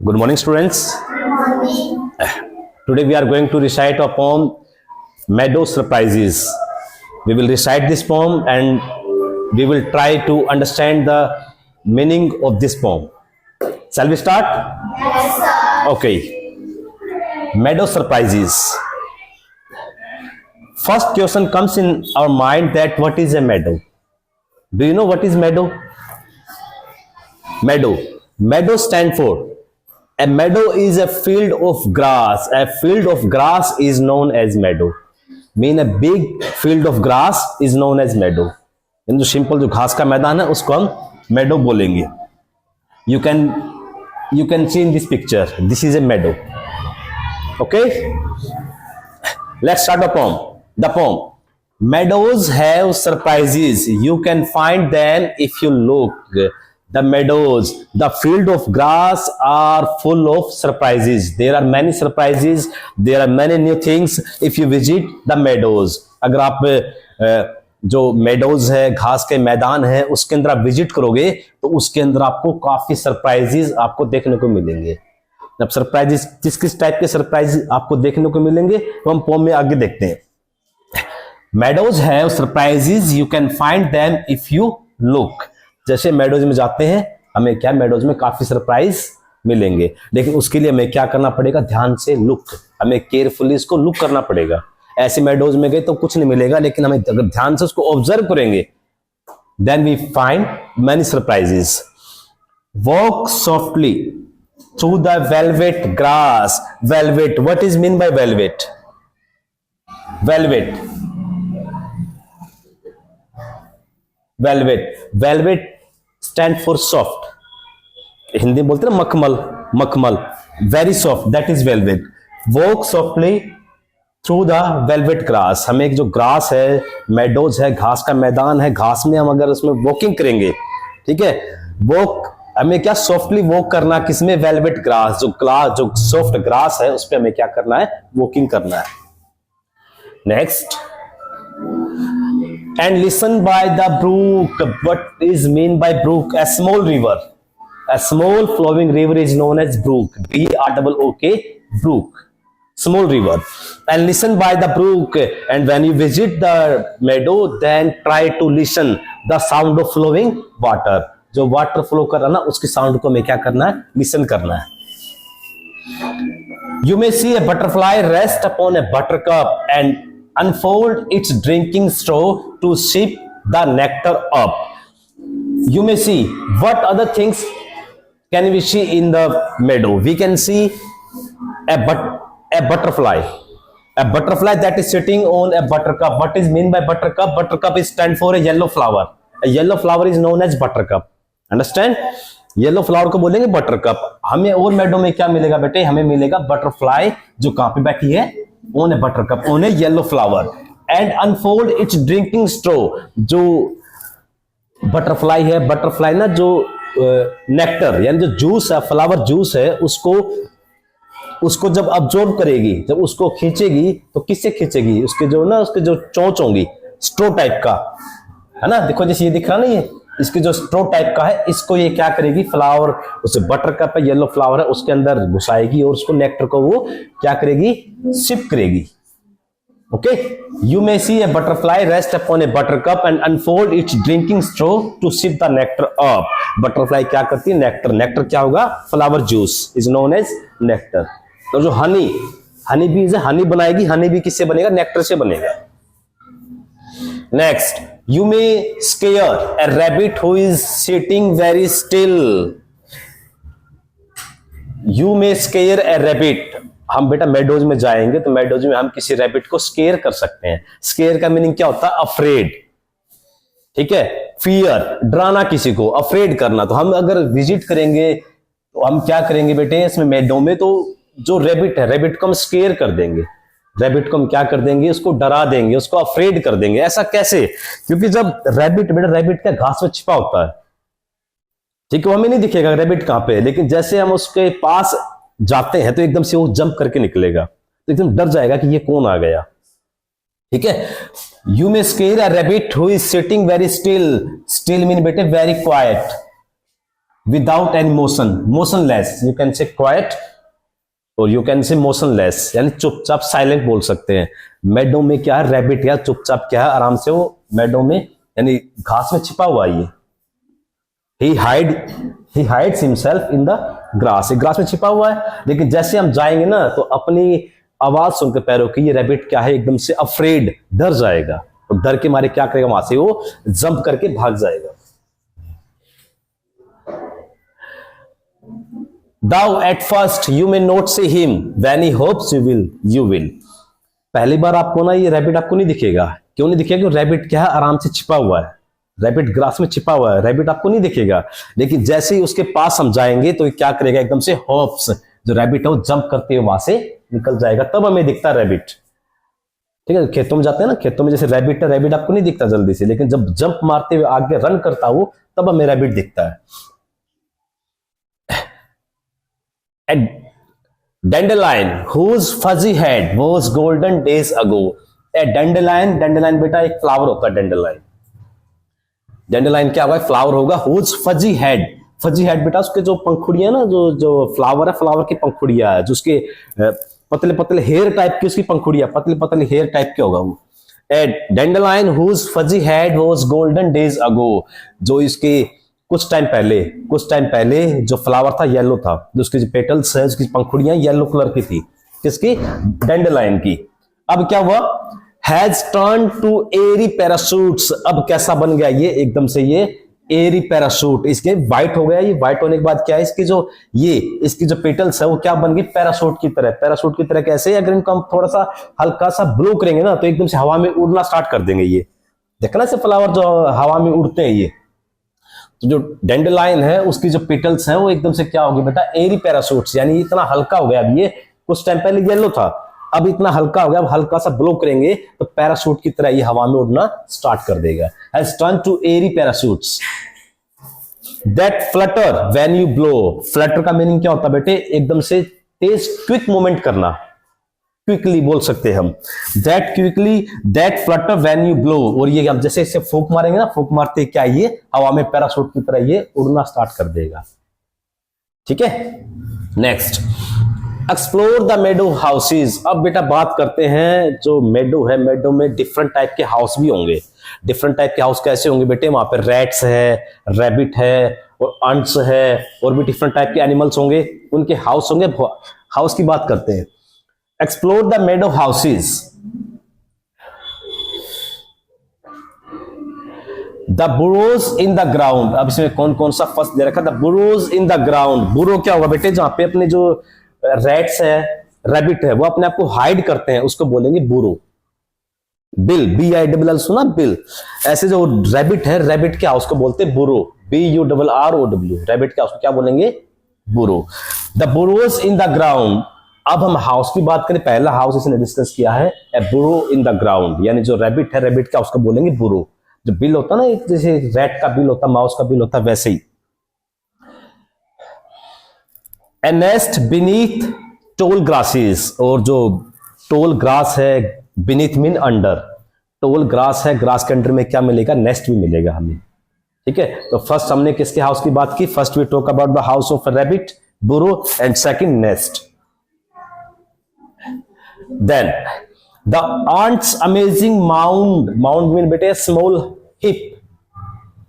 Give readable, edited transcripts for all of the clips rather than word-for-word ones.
Good morning, students. Good morning. Today we are going to recite a poem, Meadow Surprises. We will recite this poem and we will try to understand the meaning of this poem. Shall we start? Yes, sir. Okay. Meadow Surprises. First question comes in our mind that what is a meadow? Do you know what is meadow? Meadow. Meadow stand for. A meadow is a field of grass. A field of grass is known as meadow. Mean a big field of grass is known as meadow. इन जो simple जो घास का मैदान है उसको हम meadow बोलेंगे. You can see in this picture. This is a meadow. Okay. Let's start the poem. The poem. Meadows have surprises. You can find them if you look. The meadows, the field of grass are full of surprises. There are many surprises. There are many new things if you visit the meadows. अगर आप जो meadows है, घास के मैदान है, उसके अंदर आप विजिट करोगे तो उसके अंदर आपको काफी सरप्राइजेस आपको देखने को मिलेंगे. अब सरप्राइजेस किस किस टाइप के सरप्राइज आपको देखने को मिलेंगे तो हम पोम में आगे देखते हैं. Meadows have surprises. You can find them if you look. जैसे मेडोज में जाते हैं हमें क्या मेडोज में काफी सरप्राइज मिलेंगे, लेकिन उसके लिए हमें क्या करना पड़ेगा, ध्यान से लुक, हमें केयरफुली इसको लुक करना पड़ेगा. ऐसे मेडोज में गए तो कुछ नहीं मिलेगा, लेकिन हमें अगर ध्यान से उसको ऑब्जर्व करेंगे then we find many surprises. Walk softly through the velvet grass. Velvet, what is mean by velvet? Velvet, velvet stand for soft. Hindi में बोलते हैं मखमल, मखमल. Very soft, that is velvet. Walk softly through the velvet grass. हमें एक जो grass है, meadows है, घास का मैदान है, घास में हम अगर उसमें वॉकिंग करेंगे, ठीक है, वॉक हमें क्या सॉफ्टली वॉक करना, किसमें? Velvet grass. जो सॉफ्ट ग्रास है उस पर हमें क्या करना है, वॉकिंग करना है. Next. And listen by the brook. What is mean by brook? A small river. A small flowing river is known as brook. B-R-O-O-K, brook. Small river. And listen by the brook. And when you visit the meadow, then try to listen the sound of flowing water. जो water flow कर रहा है ना, उसकी sound को हमें क्या करना है, लिसन करना है. You may see a butterfly rest upon a buttercup and unfold its drinking straw to sip the nectar up. You may see. What other things can we see in the meadow? We can see a butterfly. A butterfly that is sitting on a buttercup. What is mean by buttercup? Buttercup is stand for a yellow flower. A yellow flower is known as buttercup. Understand? Yellow flower को बोलेंगे buttercup. हमें और मेडो में क्या मिलेगा बेटे? हमें मिलेगा बटरफ्लाई जो कहां पे बैठी है, on a buttercup, on a yellow flower, and unfold its drinking straw. जो बटरफ्लाई है, बटरफ्लाई ना जो नेक्टर यानी जो जूस है, फ्लावर जूस है, उसको जब अब्जॉर्ब करेगी, जब उसको खींचेगी तो किससे खींचेगी? उसके जो चोंच होंगी, स्ट्रो टाइप का है ना, देखो जैसे ये दिख रहा नहीं है, इसके जो स्ट्रो टाइप का है, इसको ये क्या करेगी, फ्लावर उसे बटरकप है, येलो फ्लावर है, उसके अंदर घुसाएगी और उसको नेक्टर को वो क्या करेगी, सिप करेगी. Okay. You may see a butterfly rest upon a buttercup and unfold its drinking straw to sip the nectar up. Butterfly क्या करती है, नेक्टर. नेक्टर क्या होगा, flower juice is known as nectar. तो जो हनी बी है, हनी बनाएगी. Honey bee किससे बनेगा, नेक्टर से बनेगा. Next. You may scare a rabbit who is sitting very still. You may scare a rabbit. हम बेटा मेडोज में जाएंगे तो मेडोज में हम किसी रैबिट को स्केयर कर सकते हैं. स्केयर का मीनिंग क्या होता है, अफ्रेड. ठीक है. फियर, डराना किसी को, अफ्रेड करना. तो हम अगर विजिट करेंगे तो हम क्या करेंगे बेटे, इसमें मेडो में तो जो रैबिट है, रैबिट को हम स्केयर कर देंगे. रैबिट को हम क्या कर देंगे, उसको डरा देंगे, उसको अफ्रेड कर देंगे. ऐसा कैसे? क्योंकि जब रैबिट का घास में छिपा होता है, ठीक है, वो हमें नहीं दिखेगा रैबिट कहां पे, लेकिन जैसे हम उसके पास जाते हैं तो एकदम से वो जंप करके निकलेगा, तो एकदम डर जाएगा कि ये कौन आ गया. ठीक है. You may scare a rabbit who is sitting very still. Still mean बेटे very quiet. Without any motion, motionless, you can say quiet और यू कैन से मोशनलेस, यानी चुपचाप साइलेंट बोल सकते हैं। मेडो में क्या है, रैबिट क्या चुपचाप क्या है, आराम से वो मेडो में यानी घास में छिपा हुआ है। ये ही hides himself in the grass, grass में छिपा हुआ है। लेकिन जैसे हम जाएंगे ना तो अपनी आवाज सुनकर पैरों की ये रैबिट क्या है एकदम से अफ्रेड, डर जाएगा और डर के मारे क्या करेगा, वहां से वो जंप करके भाग जाएगा। Thou at first you may not see him, when he hopes you will. पहली बार आपको ना ये रैबिट आपको नहीं दिखेगा। क्यों नहीं दिखेगा? क्योंकि रैबिट क्या है, आराम से छिपा हुआ है। रैबिट ग्रास में छिपा हुआ है, रैबिट आपको नहीं दिखेगा। लेकिन जैसे ही उसके पास हम जाएंगे तो ये क्या करेगा, एकदम से हॉप्स, जो रैबिट है वो जंप करते हुए वहां से निकल जाएगा, तब हमें दिखता है रैबिट। ठीक है, खेतों में जाते हैं ना, खेतों में जैसे रैबिट है, रैबिट आपको नहीं दिखता जल्दी से, लेकिन जब जंप मारते हुए आगे रन करता हो तब हमें रैबिट दिखता है। A dandelion whose fuzzy head was golden days ago. A dandelion, dandelion बेटा एक फ्लावर होता है। dandelion, dandelion क्या होगा, फ्लावर होगा। whose fuzzy head, fuzzy head बेटा उसके जो पंखुड़ियां ना, जो फ्लावर है, फ्लावर की पंखुड़ियां है, जो उसके पतले पतले हेयर टाइप की उसकी पंखुड़ियां, पतले पतले हेयर टाइप के होगा वो। A dandelion whose fuzzy head was golden days ago, जो इसके कुछ टाइम पहले जो फ्लावर था येलो था, जो उसकी जो पेटल्स है, उसकी पंखुड़ियां येलो कलर की थी, किसकी, डैंडलाइन की। अब क्या हुआ, has turn to airy parachutes, अब कैसा बन गया ये, एकदम से ये एरी पैराशूट, इसके व्हाइट हो गया। ये व्हाइट होने के बाद क्या है, इसकी जो पेटल्स है वो क्या बन गई, पैराशूट की तरह। पैराशूट की तरह कैसे, अगर इनको हम थोड़ा सा हल्का सा ब्लो करेंगे ना तो एकदम से हवा में उड़ना स्टार्ट कर देंगे। ये देखना से फ्लावर जो हवा में उड़ते हैं, ये तो जो डैंडलाइन है उसकी जो पेटल्स है वो एकदम से क्या होगी बेटा, एरी पैराशूट्स, यानी इतना हल्का हो गया। अब ये कुछ टाइम पहले येलो था, अब इतना हल्का हो गया, अब हल्का सा ब्लो करेंगे तो पैराशूट की तरह ये हवा में उड़ना स्टार्ट कर देगा। Has turn to airy parachutes that flutter when you blow. Flutter का मीनिंग क्या होता है बेटे, एकदम से तेज क्विक मूवमेंट करना, क्विकली बोल सकते हैं हम। That flutter when you blow, और ये हम जैसे इसे फूंक मारेंगे ना, फूंक मारते क्या ये हवा में पैराशूट की तरह ये उड़ना स्टार्ट कर देगा। ठीक है, next, explore the meadow houses. अब बेटा बात करते हैं जो मेडो है, मेडो में डिफरेंट टाइप के हाउस भी होंगे। डिफरेंट टाइप के हाउस कैसे होंगे बेटे, वहां पर रैट्स है, रैबिट है और अंट्स है, और भी डिफरेंट टाइप के एनिमल्स होंगे, उनके हाउस होंगे। हाउस की बात करते हैं, explore the meadow houses. The burrows in the ground. अब इसमें कौन कौन सा फर्स्ट दे रखा, the burrows in the ground. Burrow क्या होगा बेटे, जहां पे अपने जो रैट्स है, रैबिट है, वो अपने आप को हाइड करते हैं, उसको बोलेंगे बुरो। बिल, BILL सुना, बिल। ऐसे जो रैबिट है, रैबिट के हाउस को बोलते हैं बुरो, BURROW। रैबिट के हाउस को क्या बोलेंगे, burrow. The burrows in the ground. अब हम हाउस की बात करें, पहला हाउस इसने डिस्कस किया है, ए बुरो इन द ग्राउंड, यानी जो रैबिट है, रैबिट का उसको बोलेंगे बुरो। जो बिल होता है ना, एक जैसे रैट का बिल होता, माउस का बिल होता, वैसे ही। A nest beneath tall grasses, और जो टोल ग्रास है, beneath mean under, tall grass है, ग्रास के अंडर में क्या मिलेगा, नेस्ट भी मिलेगा हमें। ठीक है, तो फर्स्ट हमने किसके हाउस की बात की, first we talk about the house of rabbit, burrow, and second nest. Then the aunt's amazing mound, mound mean बेटे small heap,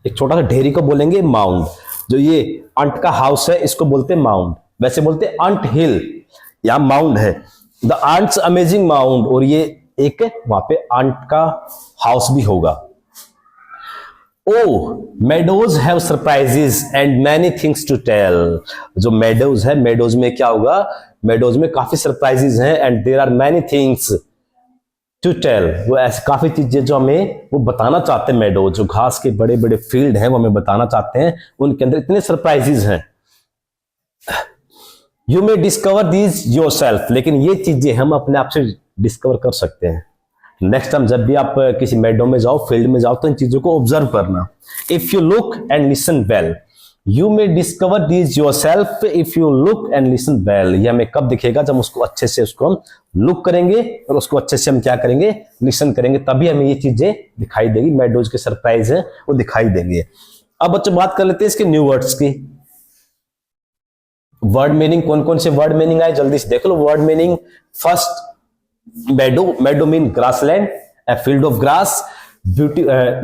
एक छोटा सा ढेरी को बोलेंगे माउंड। जो ये अंट का हाउस है इसको बोलते हैं माउंड, वैसे बोलते हैं अंट हिल, या माउंड है। द aunt's amazing mound, और ये एक वहां पे अंट का हाउस भी होगा। Oh, meadows have surprises and many things to tell. जो meadows है, meadows में क्या होगा, meadows में काफी surprises हैं, and there are many things to tell. वो ऐसे काफी चीजें जो हमें वो बताना चाहते हैं। meadow जो घास के बड़े बड़े फील्ड हैं वो हमें बताना चाहते हैं, उनके अंदर इतने सरप्राइजेज हैं। You may discover these yourself, लेकिन ये चीजें हम अपने आप से डिस्कवर कर सकते हैं। नेक्स्ट टाइम जब भी आप किसी मेडो में जाओ, फील्ड में जाओ, तो इन चीजों को ऑब्जर्व करना। If you look and listen well, you may discover these yourself if you look and listen well. ये हमें कब दिखेगा, जब उसको अच्छे से उसको हम लुक करेंगे और उसको अच्छे से हम क्या करेंगे, लिसन करेंगे, तभी हमें ये चीजें दिखाई देगी। मेडोज के सरप्राइज है वो दिखाई देंगे। अब बच्चों बात कर लेते हैं इसके न्यू वर्ड्स की। वर्ड मीनिंग कौन कौन से वर्ड मीनिंग आए जल्दी से देख लो word meaning. First meadow mean grassland, a field of grass.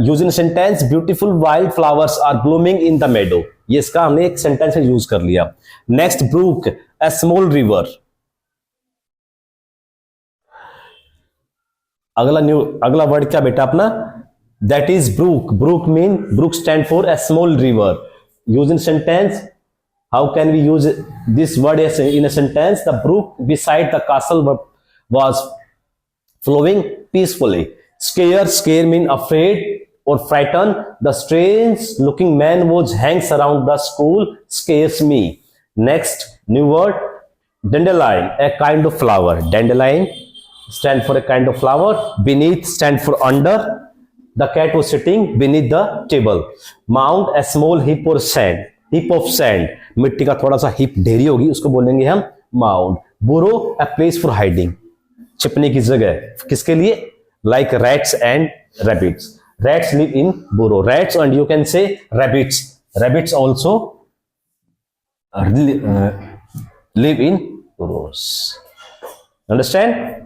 Use in sentence, beautiful wild flowers are blooming in the meadow. ये इसका हमने एक सेंटेंस में यूज कर लिया। Next brook, a small river. अगला वर्ड क्या बेटा अपना, that is brook stand for a small river. Use in sentence, how can we use this word in a sentence? The brook beside the castle was flowing peacefully. Scare mean afraid or frightened. The strange looking man was hangs around the school scares me. Next new word, dandelion, a kind of flower. Dandelion stand for a kind of flower. Beneath stand for under. The cat was sitting beneath the table. Mound, a small heap or sand. Heap of sand, मिट्टी का थोड़ा सा hip ढेरी होगी उसको बोलेंगे हम mound. Burrow, a place for hiding, छिपने की जगह किसके लिए, like rats and rabbits. Rats live in burrow. Rats and you can say rabbits. Rabbits also live in burrows. Understand?